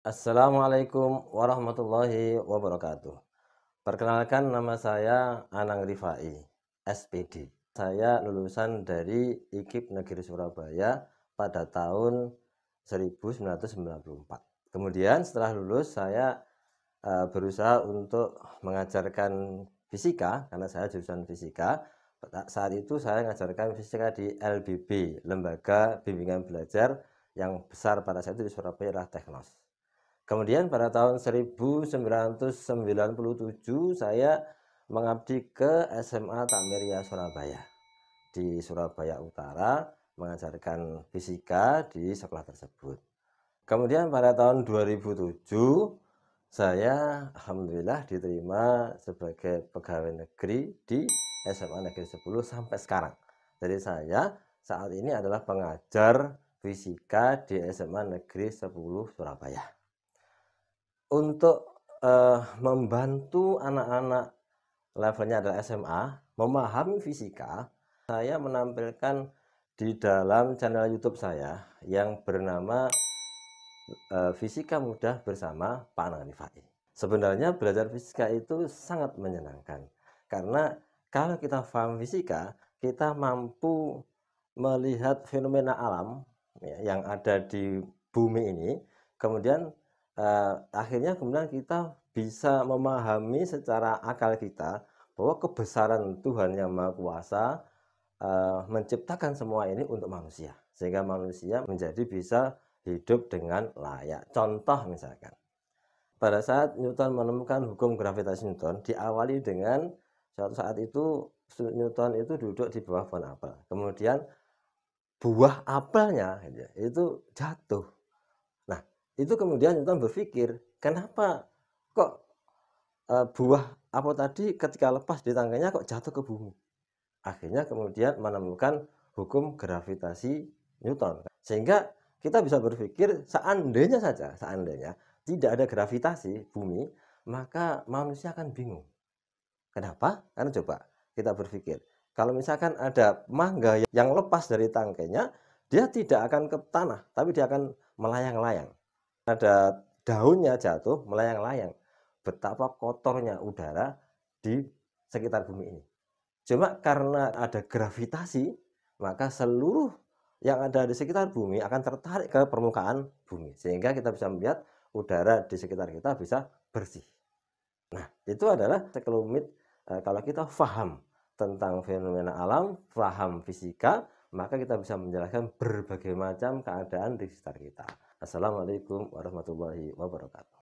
Assalamualaikum warahmatullahi wabarakatuh. Perkenalkan, nama saya Anang Rifai, SPD. Saya lulusan dari IKIP Negeri Surabaya pada tahun 1994. Kemudian setelah lulus saya berusaha untuk mengajarkan fisika karena saya jurusan fisika. Saat itu saya mengajarkan fisika di LBB, Lembaga Bimbingan Belajar yang besar pada saat itu di Surabaya adalah Teknos. Kemudian pada tahun 1997 saya mengabdi ke SMA Takmiria Surabaya. Di Surabaya Utara mengajarkan fisika di sekolah tersebut. Kemudian pada tahun 2007 saya alhamdulillah diterima sebagai pegawai negeri di SMA Negeri 10 sampai sekarang. Jadi saya saat ini adalah pengajar fisika di SMA Negeri 10 Surabaya. Untuk membantu anak-anak levelnya adalah SMA memahami fisika, saya menampilkan di dalam channel YouTube saya yang bernama Fisika Mudah bersama Pak Anang Rifai. Sebenarnya belajar fisika itu sangat menyenangkan karena kalau kita paham fisika, kita mampu melihat fenomena alam ya, yang ada di bumi ini, kemudian akhirnya kita bisa memahami secara akal kita bahwa kebesaran Tuhan Yang Maha Kuasa menciptakan semua ini untuk manusia, sehingga manusia menjadi bisa hidup dengan layak. Contoh misalkan, pada saat Newton menemukan hukum gravitasi Newton, diawali dengan suatu saat itu Newton itu duduk di bawah pohon apel. Kemudian buah apelnya itu jatuh. Nah, itu kemudian Newton berpikir, kenapa kok buah apel tadi ketika lepas di tangannya kok jatuh ke bumi? Akhirnya kemudian menemukan hukum gravitasi Newton. Sehingga kita bisa berpikir seandainya tidak ada gravitasi bumi, maka manusia akan bingung. Kenapa? Karena coba kita berpikir, kalau misalkan ada mangga yang lepas dari tangkainya, dia tidak akan ke tanah, tapi dia akan melayang-layang. Ada daunnya jatuh melayang-layang. Betapa kotornya udara di sekitar bumi ini. Cuma karena ada gravitasi, maka seluruh yang ada di sekitar bumi akan tertarik ke permukaan bumi. Sehingga kita bisa melihat udara di sekitar kita bisa bersih. Nah, itu adalah sekelumit kalau kita paham tentang fenomena alam, paham fisika, maka kita bisa menjelaskan berbagai macam keadaan di sekitar kita. Assalamualaikum warahmatullahi wabarakatuh.